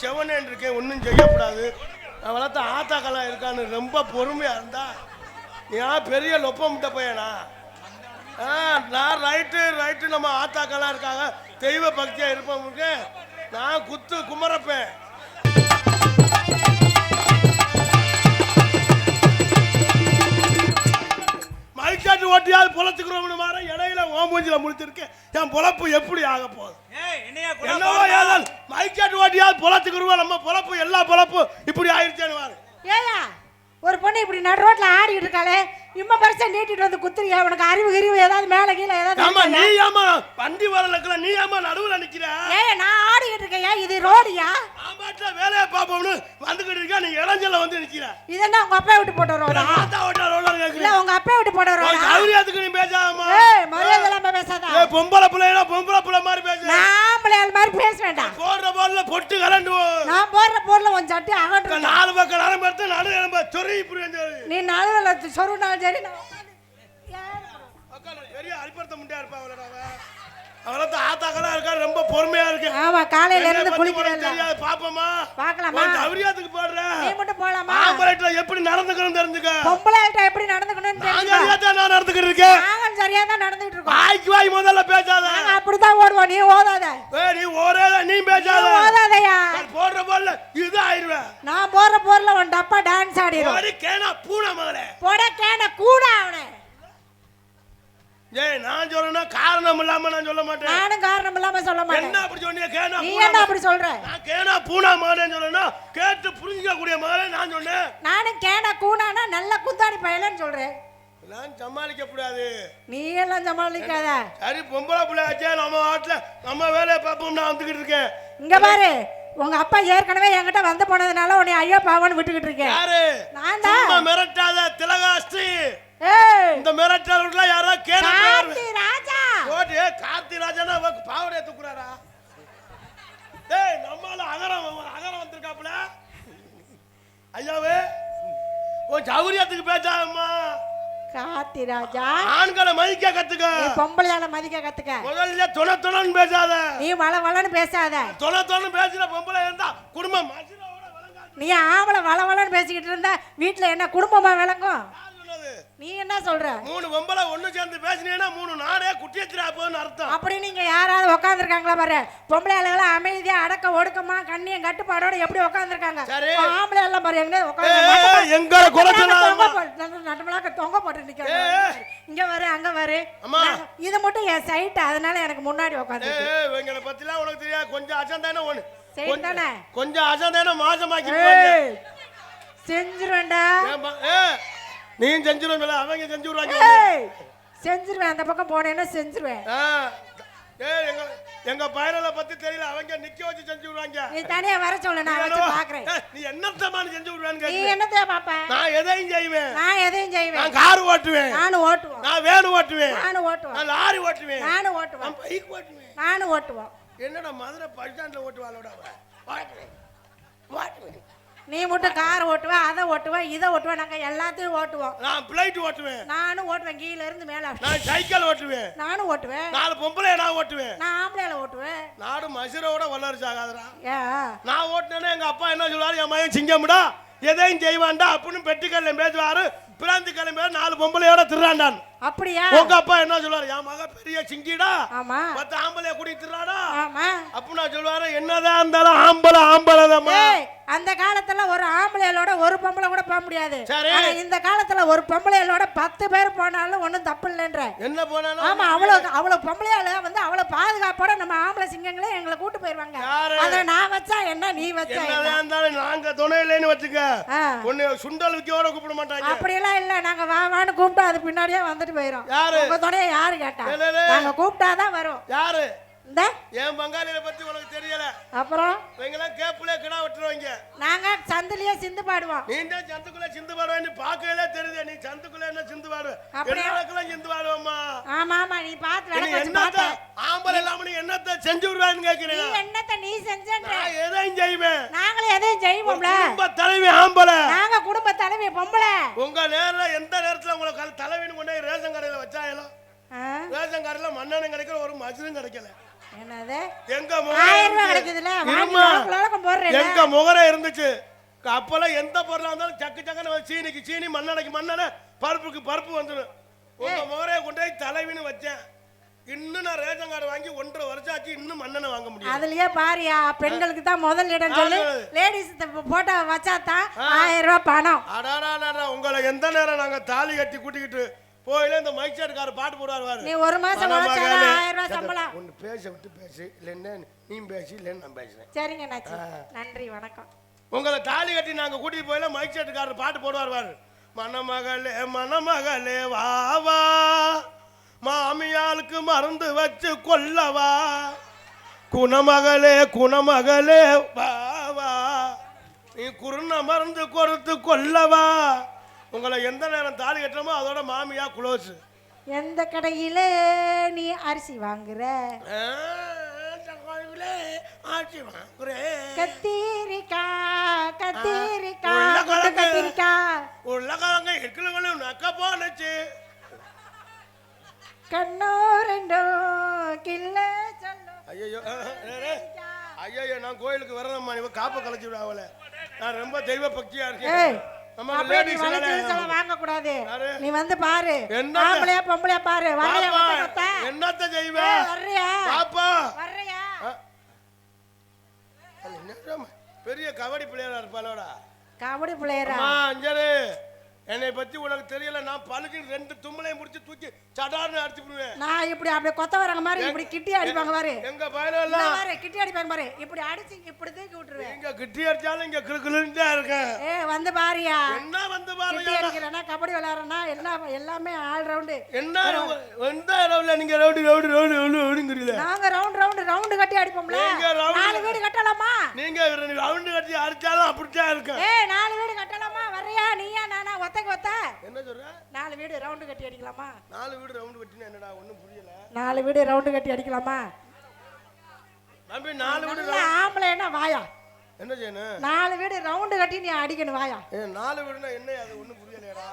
செவனேன் இருக்கேன், ஒன்றும் செய்யக்கூடாது. நான் வளர்த்த ஆத்தாக்கெல்லாம் இருக்கான்னு ரொம்ப பொறுமையா இருந்தா ஏன் பெரிய லொப்ப முட்டை பையனா? நான் ரைட்டு நம்ம ஆத்தாக்கெல்லாம் இருக்காங்க, தெய்வ பக்தியா இருப்பவங்க. நான் குத்து குமரப்பேன். மைக்காட்டு ஓட்டியாவது பொழச்சுக்கிறோம்னு மாற இடையில ஓம்பூஞ்சில முடிச்சிருக்கேன். என் பொழப்பு எப்படி ஆக போகுது? என்னவோ ஏதாவது மைக்காட்டு ஓட்டியாவது பொழச்சுக்கிறோம். நம்ம பொழப்பு எல்லா பொழப்பும் இப்படி ஆயிடுச்சேன்னு வாரு. ஏயா ஒரு பொண்ணு இப்படி நடு ரோட்ல ஆடிட்டு இருக்காளே, இம்மா பரிசா நீட்டிட்டு வந்து குத்துறியா? உனக்கு அறிவு கிரிவு ஏதாவது மேல கீழே ஏதாவது? ஆமா, நீ ஏமா வண்டி வரலக்கல, நீ ஏமா நடுவுல நிக்கிற? ஏய், நான் ஆடிட்டு இருக்கேன், இது ரோடியா? ஆமாட்டா, வேலைய பாப்போம்னு வந்துகிட்டு இருக்க, நீ இளஞ்சல வந்து நிக்கிற. இது என்ன உங்க அப்பா விட்டு போட்ட ரோடா? ஆத்தா ஓட்ட ரோடா கேக்குற? இல்ல உங்க அப்பா விட்டு போட்ட ரோடா? கௌரியத்துக்கு நீ பேசாதம்மா. ஏய், மரியாதை இல்லாம பேசாத. ஏய், பொம்பளை புள்ளைனா பொம்பளை புள்ள மாதிரி பேசு. நான் புள்ளையால் மாதிரி பேச வேண்டாம். போடுற போர்ல பொட்டு கலண்டு. நான் போடுற போர்ல உன் சட்டி அகட்டு. நாலு பக்கம் நரம்பு எடுத்து நடு நரம்பு சொறி இப்படி நீ நடுவுல சொருனாலும் சரி. அரிப்படுத்த முடியா இருப்பா அவளை ஆத்தாக்கெல்லாம் இருக்கா, ரொம்ப பொறுமையா இருக்கு. ஆமா, காலையில இருந்து குளிக்கிறேன். தெரியாது, பாப்போமா பார்க்கலாமா? கௌரியத்துக்கு போடுற நீ மட்டும் போலாமா? ஆம்பளைட்ட எப்படி நடந்துக்கணும் தெரிஞ்சுக்க. பொம்பளைட்ட எப்படி நடந்துக்கணும் தெரிஞ்சுக்க. நான் நடந்துக்கிட்டு இருக்கேன். நாங்க சரியா தான் நடந்துட்டு இருக்கோம். வாய்க்கு வாய் முதல்ல பேசாத. நாங்க அப்படிதான் ஓடுவோம், நீ ஓடாத. நீ ஓடாத, நீ பேசாத. ஓடாதயா. போடுற போர்ல இது ஆயிருவே. நான் போடுற போர்ல உன் டப்பா டான்ஸ் ஆடிரும். ஒரு கேனா பூனை மகளே. போட கேன கூட அவனே. ஏய், நான் சொல்றேன்னா காரணம் இல்லாம நான் சொல்ல மாட்டேன். நானும் காரணம் இல்லாம சொல்ல மாட்டேன். என்ன அப்படி சொன்னீங்க? கேனா நீ என்ன அப்படி சொல்ற? நான் கேனா பூனா மகளேன்னு சொல்றேன்னா கேட்டு புரிஞ்சிக்க கூடிய மகளே நான் சொன்னேன். நானும் கேன கூனானா நல்ல குந்தாடி பயலன்னு சொல்றேன். நான் சமாளிக்க கூடாது. நீ எல்லாம் சமாளிக்காத. சரி, பொம்பளை பிள்ளையாச்சே, நம்ம ஆட்ல நம்ம வேலையை பார்ப்போம். நான் வந்துகிட்டு இருக்கேன். இங்க பாரு, உங்க அப்பா ஏற்கனவே என்கிட்ட வந்து போனதுனால உன்னை ஐயோ பாவன்னு விட்டுக்கிட்டு இருக்கேன். யாரு? நான் தான். சும்மா மிரட்டாத திலகாஸ்ரீ. ஏய், இந்த மிரட்டல்ல யாரா கேனா? கார்த்தி ராஜா. ஓடி கார்த்தி ராஜானா பாவடைய தூக்குறாரா? டேய், நம்மால அகரம் வந்திருக்காப்ல. ஐயாவே, ஓ சௌரியத்துக்கு பேசாதம்மா. கார்த்தி ராஜா, ஆண்களை மதிக்க கத்துக்க. நீ பொம்பளையால மதிக்க கத்துக்க. முதல்ல தொணன்னு பேசாத. நீ வளன்னு பேசாத. தொணன்னு பேசின பொம்பளை இருந்தா குடும்பம் மசிரோட விளங்காது. நீ ஆம்பளை வளன்னு பேசிக்கிட்டு இருந்தா வீட்டுல என்ன குடும்பமா விளங்கும்? நீ என்ன சொல்ற? 3 பொம்பளை ஒண்ணு சேர்ந்து பேசினீங்கன்னா 3 நாடே குட்டியச்சிரா போன்னு அர்த்தம். அப்படி நீங்க யாராவது உட்கார்ந்துருக்காங்களா பாரு? பொம்பளை ஆளுகளை அமைதியா அடக்க ஒடுக்கமா கண்ணியம் கட்டுப்பாடோட எப்படி உட்கார்ந்துருக்காங்க? ஆம்பளை எல்லாம் பாரு எங்க உட்கார்ந்து எங்க நட்டமலாக்க தொங்க போட்டு நிக்கிறாங்க. இங்க வரு அங்க வரு. இது மட்டும் என் சைட், அதனால எனக்கு முன்னாடி உட்கார்ந்து. இவங்கள பத்திலாம் உனக்கு தெரியாது. கொஞ்சம் அசந்தானே ஒண்ணு சைட் தானே. கொஞ்சம் அசந்தானே மாசமாக்கி செஞ்சிருவேன்டா. நீ செஞ்சிருவ, அவங்க செஞ்சு விடுறாங்க. செஞ்சிருவேன், அந்த பக்கம் போனேன்னா செஞ்சிருவேன். எங்க பயணல பத்தி தெரியல, அவங்க நிக்க வச்சு செஞ்சு விடுறாங்க. நீ தனியா வர சொல்ல, நான் வச்சு பாக்குறேன். நீ என்னத்தமான செஞ்சு விடுவான்னு நீ என்னத்தைய பாப்ப? நான் எதையும் செய்வேன். நான் கார் ஓட்டுவேன். நானும் ஓட்டுவேன். நான் வேன் ஓட்டுவேன். நானும் ஓட்டுவேன். நான் லாரி ஓட்டுவேன். நானும் ஓட்டுவேன். நான் பைக் ஓட்டுவேன். நானும் ஓட்டுவேன். என்னடா மதுரை பஸ் ஸ்டாண்ட்ல ஓட்டுவாளோட ஓட்டுவேன். நீ மட்டும் கார் ஓட்டுவேன், அதை ஓட்டுவேன், இதை ஓட்டுவேன். நாங்க எல்லாத்தையும் ஓட்டுவோம். நான் பிளைட் ஓட்டுவேன். நானும் ஓட்டுவேன், கீழ இருந்து மேல. நான் சைக்கிள் ஓட்டுவேன். நானும் ஓட்டுவேன். 4 பொம்பளை நான் ஓட்டுவேன். நான் ஆம்பளையில ஓட்டுவேன். நாடு மசிரோட வளர்ச்சி ஆகாதரா. நான் ஓட்டுனேன்னா எங்க அப்பா என்ன சொல்லுவாரு? என் மகன் சிங்கம்டா, எதையும் செய்வான்டா அப்படின்னு பெட்டிக்கல்ல பேசுவாரு. பிராந்தி கிளம்பி 4 பொம்பளையோட திருறாண்டான். அப்படியா? உங்க அப்பா என்ன சொல்லுவாரு? என் மகன் பெரிய சிங்கிடா, ஆமா, 10 ஆம்பளைய கூட்டி திருறாடா. ஆமா, அப்ப நான் சொல்லுவாரு, என்னதான் இருந்தாலும் ஆம்பளை. அந்த காலத்துல ஒரு ஆம்பளையோட ஒரு பொம்பளை கூட போக முடியாது. ஆனா இந்த காலத்துல ஒரு பொம்பளையோட 10 பேர் போனாலும் ஒண்ணும் தப்பு இல்லைன்ற. என்ன போனாலும் ஆமா, அவ்வளவு பொம்பளையால வந்து அவ்வளவு பாதுகாப்போட நம்ம ஆம்பளை சிங்கங்களே எங்களை கூட்டு போயிருவாங்க. அத நான் வச்சா என்ன, நீ வச்சா என்ன? இருந்தாலும் நாங்க துணை இல்லைன்னு வச்சுக்க, ஒண்ணு சுண்டல் விக்கியோட கூப்பிட மாட்டாங்க. அப்படியெல்லாம் இல்ல, நாங்க வான்னு கூப்பிட்டா அது பின்னாடியே வந்துட்டு போயிரும். உங்க துணையை யாரு கேட்டா? நாங்க கூப்பிட்டாதான் வரும். யாரு? இந்த என் பங்காளியை பத்தி உனக்கு தெரியல. அப்புறம் நீங்களாம் கேப்புல கிடா விட்டுருவீங்க. நாங்க சந்துலயே சிந்து பாடுவோம். நீ தான் சந்துக்குள்ள சிந்து பாடுவேன்னு பார்க்கவே தெரியுது. நீ சந்துக்குள்ள என்ன சிந்து பாடுவ? எல்லாருக்கும் சிந்து பாடுவோம்மா. ஆமா ஆமா, நீ பாத்து வேலை வச்சு பாத்த. ஆம்பளை இல்லாம நீ என்னத்த செஞ்சு விடுவான்னு கேக்குறீங்க. நீ என்னத்த நீ செஞ்சன்ற? நான் எதையும் செய்வேன். நாங்களே எதையும் செய்வோம்ல. குடும்ப தலைவி ஆம்பளை. நாங்க குடும்ப தலைவி பொம்பளை. உங்க நேரத்துல எந்த நேரத்துல உங்களுக்கு தலைவின்னு கொண்டு ரேஷன் கடையில வச்சாயலோ, ரேஷன் கடையில மண்ணெண்ணெய் கிடைக்கல, ஒரு மஜ்ரும் கிடைக்கல. என்னது எங்க 1000 ரூபாய் கிடைக்குதுல வாங்கி போடுறேன். எங்க முகரை இருந்துச்சு. அப்பெல்லாம் எந்த பொருளா இருந்தாலும் சக்கு சக்குன்னு சீனிக்கு சீனி, மண்ணடைக்கு மண்ணெண்ணெய், பருப்புக்கு பருப்பு வந்துடும். உங்க முகரையை கொண்டு போய் தலைவின்னு வச்சேன். இன்னும் நான் ரேஷன் கார்டு வாங்கி 1.5 வருஷம் ஆச்சு. இன்னும் மண்ணெண்ணெய் வாங்க முடியும். அதுலயே பாரியா பெண்களுக்கு தான் முதல் இடம் சொல்லி லேடிஸ் போட்டோ வச்சாதான் 1000 ரூபாய் பணம். அடாடா உங்களை எந்த நேரம் நாங்க தாலி கட்டி கூட்டிக்கிட்டு போயில இந்த மைக் செட்கார பாட்டு போடுவாரு. நீ ஒரு மாசம் உழைச்சாலும் 1000 ரூபாய் சம்பளம். ஒன்னு பேச விட்டு பேசு, இல்லைன்னா நீ பேசி, இல்லைன்னு நான் பேசுறேன். சரிங்க நாச்சி, நன்றி வணக்கம். உங்களை தாலி கட்டி நாங்க கூட்டிட்டு போயில மைக் செட்காரர் பாட்டு போடுவாரு. மணமகளே மணமகளே வா வா, மாமியாளுக்கு மருந்து வச்சு கொல்லவா, குணமகளே குணமகளே வா வா, நீ குருண மருந்து கொடுத்து கொல்லவா. உங்களை எந்த நேரம் தாலி கட்டுறமோ அதோட மாமியா குளோஸ். எந்த கடையில நீ அரிசி வாங்குற? கத்திரிக்காய் கத்திரிக்காய் கத்திரிக்காய் உருளைக்கிழங்கு இட்லிகளும் நக்க போனச்சு. கண்ணோ ரெண்டோ கில்ல சொல்லு. ஐயோ ஐயோ நான் கோயிலுக்கு வரணும்மா, நீ காப்பை கலைச்சி விடாவல. நான் ரொம்ப தெய்வ பக்தியா இருக்கேன். வாங்க கூடாது. நீ வந்து பாரு, ஆம்பளையா பொம்பளையா பாரு. என்னத்த செய்வேன்? வர்றியா பாப்பா? வர்றியா? பெரிய கபடி பிள்ளையரா இருப்பாளோட. கபடி பிள்ளையரா? அஞ்சரு என்னை பத்தி உனக்கு தெரியல. நான் பழுக்கு 2 தும்மலையும் முடிச்சு தூக்கி சடார்னு அடிச்சு விடுவேன். நான் இப்படி அப்படியே கொத்த வரங்க மாதிரி இப்படி கிட்டி அடிப்பாங்க பாரு. எங்க பயல எல்லாம் பாரு கிட்டி அடிப்பாங்க பாரு. இப்படி அடிச்சு இப்படி தூக்கி விட்டுருவேன். எங்க கிட்டி அடிச்சாலும் இங்க கிறுகிறுன்னு தான் இருக்கேன். வந்து பாரியா? என்ன வந்து பாரு? கிட்டி அடிக்கிறேனா கபடி விளையாடுறேனா எல்லாமே ஆல் ரவுண்ட். என்ன எந்த ரவுண்ட்ல நீங்க ரவுண்டுங்கறீங்க? நாங்க ரவுண்ட் கட்டி அடிப்போம்ல. 4 வீடு கட்டலாமா? நீங்க ரவுண்ட் கட்டி அடிச்சாலும் அப்படிதான் இருக்கு. 4 வீடு கட்டலாமா? வர்றியா? நீயா நானா ஒத்தக்கு ஒத்த? என்ன சொல்ற? 4 வீடு ரவுண்ட் கட்டி அடிக்கலாமா? 4 வீடு ரவுண்ட் கட்டினா என்னடா ஒண்ணும் புரியல. 4 வீடு ரவுண்ட் கட்டி அடிக்கலாமா? தம்பி 4 வீடு ஆம்பளை என்ன வாயா? என்ன செய்யணும்? 4 வீடு ரவுண்ட் கட்டி நீ அடிக்கணும் வாயா. 4 வீடுனா என்ன? அது ஒண்ணும் புரியலடா.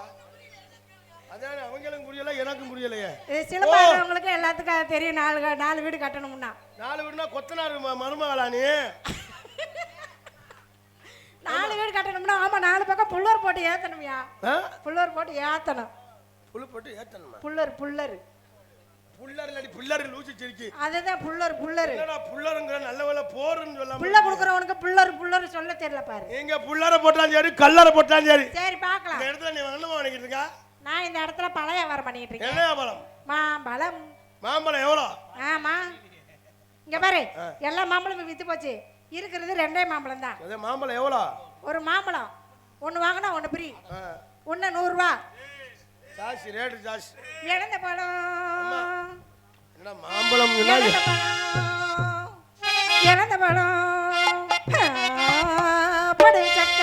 அதானே அவங்களுக்கும் புரியல, எனக்கும் புரியலையே. சிலம்பரவங்களுக்கு எல்லாத்துக்கும் தெரியும் 4 வீடு கட்டணும்னா. 4 வீடுனா கொத்தனார் மருமகளா நீ? 4 வீடு கட்டணும்னா ஆமா 4 பக்கம் புல்லர் போட்டு ஏத்தணும்யா. புல்லர் போட்டு ஏத்தணும். புல்லர் போட்டு ஏத்தணுமா? புல்லர் இல்லடி புல்லர் லூசி சிரிக்கி. அதுதான் புல்லர். என்னடா புல்லர்ங்கற நல்ல வேளை போறன்னு சொல்லாம. புல்ல குடுக்குறவனுக்கு புல்லர் சொல்ல தெரியல பாரு. நீங்க புல்லர போட்டாலும் சரி கல்லற போட்டாலும் சரி. சரி பார்க்கலாம். இந்த இடத்துல நீ என்னமா நினைக்கிட்டு இருக்க? நான் இந்த இடத்துல பழம் வியாபாரம் பண்ணிட்டு இருக்கேன். என்ன வியாபாரம்? மாம்பழம் எவ்வளோ? ஆமா இங்க பாரு, எல்லா மாம்பழமும் வித்து போச்சு. இருக்கிறது 2 மாம்பழம் தான். அதே மாம்பழம் எவ்வளோ? ஒரு மாம்பழம் ஒன்னு வாங்கினா ஒன்னு ஃப்ரீ. ஒன்னு 100 ரூபாய். ஜாஸ்தி ரேட் ஜாஸ்தி. இழந்த பழம். என்ன மாம்பழம்? இழந்த பழம். படு சக்க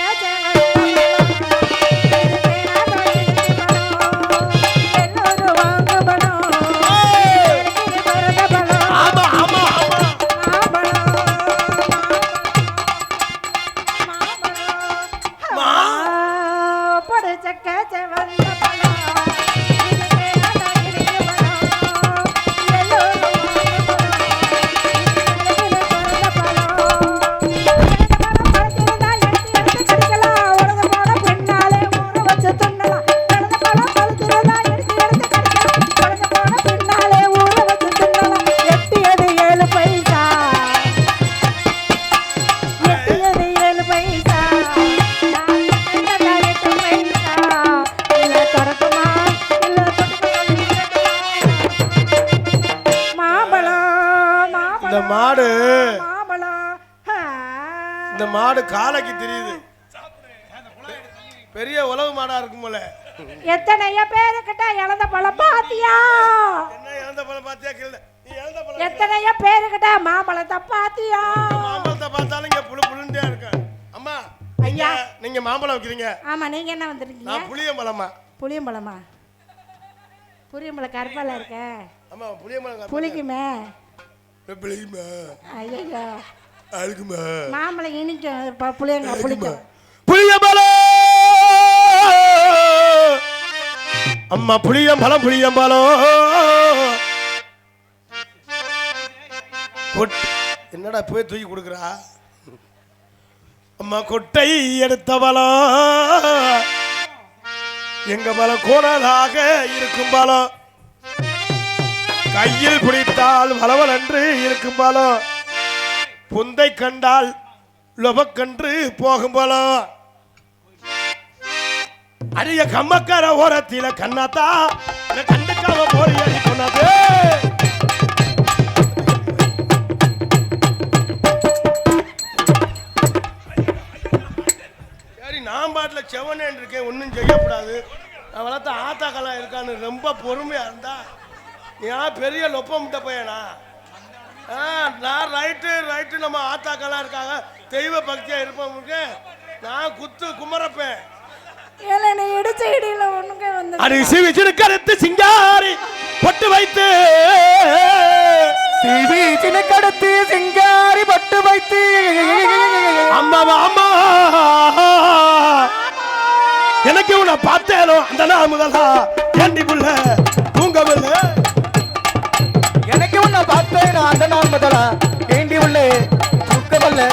இந்த மாடு காலைக்கு தெரியுது. பெரிய உலவு மாடா இருக்கும்ல. எத்தனைய பேருக்கிட்ட இழந்த பழம் பாத்தியா? என்ன இழந்த பழம் பாத்தியா? நீ இழந்த பழம் எத்தனைய பேருக்கிட்ட மாம்பழத்தை பாத்தியா? மாம்பழத்தை பார்த்தாலும் இங்க புளு புளுந்தே இருக்கு. அம்மா ஐயா நீங்க மாம்பழம் வைக்கிறீங்க. ஆமா நீங்க என்ன வந்திருக்கீங்க? நான் புளியம்பழமா. புளியம்பழமா? புளியம்பழம் கருப்பால இருக்க. ஆமா புளியம்பழம் புளிக்குமே. புளிக்குமே. ஐயா அழுகுமா? மாம்பழம் இனிக்கும், புளியங்க புளிக்கும். புளியம்பழம் அம்மா புளியம்பழம் என்னடா போய் தூக்கி கொடுக்குறா அம்மா கொட்டை எடுத்த பலம் எங்க பலம் கோணலாக இருக்கும் பலம் கையில் பிடித்தால் வளவல் என்று இருக்கும் பலம் புந்தை கண்டால் லொபக்கன்று போகும் பலம் அரிய கம்மக்கார ஓரத்தில கண்ணாத்தா கண்டுக்காம போறீ சொன்னது நான் பாட்டில் செவனேன் இருக்கேன் ஒன்றும் செய்யக்கூடாது நான் வளர்த்த ஆத்தாக்கெல்லாம் இருக்கான்னு ரொம்ப பொறுமையாக இருந்தா ஏன் பெரிய லொப்பமிட்ட பையனா நான் ரைட்டு நம்ம ஆத்தாக்கெல்லாம் இருக்காங்க தெய்வ பக்தியாக இருப்பவங்களுக்கு நான் குமரப்பேன் அரிசி விசிறு கருத்து சிங்காரி பொட்டு வைத்து கடுத்து சிங்காரி பொட்டு வைத்து அம்மா அம்மா எனக்கு உன்னை பார்த்தேனோ அந்த நாள் முதலா ஏண்டி புள்ள தூங்கவில்லை எனக்கு உன்னை பார்த்தேனோ அந்த நாள் முதலா ஏண்டி புள்ள தூங்கவில்லை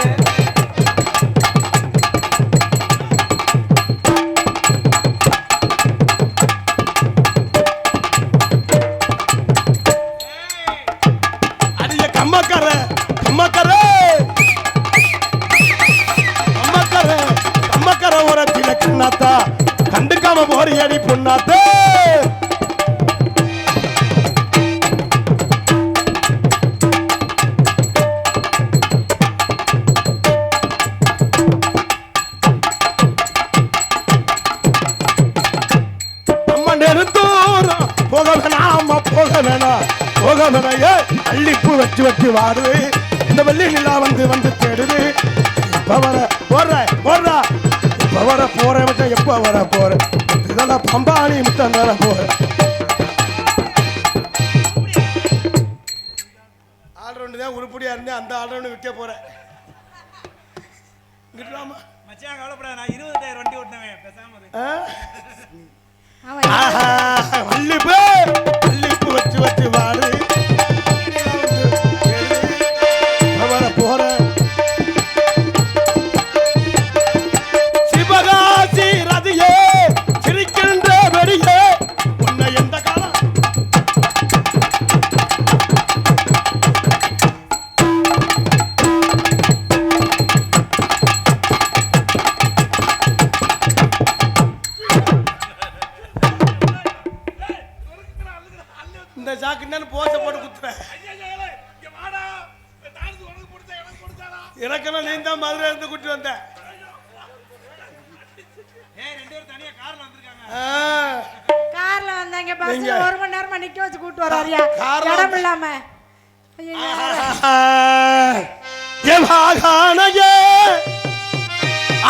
கண்டுக்காம போறியடி பொண்ணாத்தே அம்மா நெருந்தூரம் போக வேணாம் அம்மா போக வேணாம் அள்ளிப்பு வச்சு வாடுது இந்த வெள்ளி நிலா வந்து தேடுது இப்ப வர போற மச்சான் எப்ப வர போற இதெல்லாம் பம்பானி முத்தம் வர போற ஆல்ரவுண்டு தான் உருப்படியா இருந்தேன் அந்த ஆல்ரவுண்டு விற்க போறேன் மச்சான் கவலைப்படாத நான் 20,000 வண்டி ஓட்டுனேன் பேசாம அள்ளிப்பு வச்சு வாடு வர போற சிரிக்கின்ற வெடியே உன்னை எந்த காலம் இந்த சாக்கு போச போட்டு குத்துறேன் எனக்கெல்லாம் நீ தான் மதுரை இருந்து கூட்டி வந்த கார்ல வந்தாங்க பஸ்ல 1 மணி நேரமா நிக்க வச்சு கூட்டி வராரியா இடம் இல்லாம ஏவாகானயே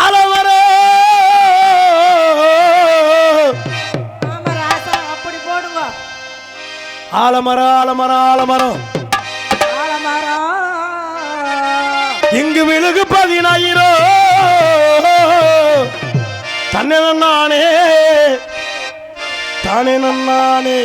ஆலமர ஆமா ராசா அப்படி போடுங்க ஆலமரம் இங்கு விழுகு 10,000 தானே நன்னானே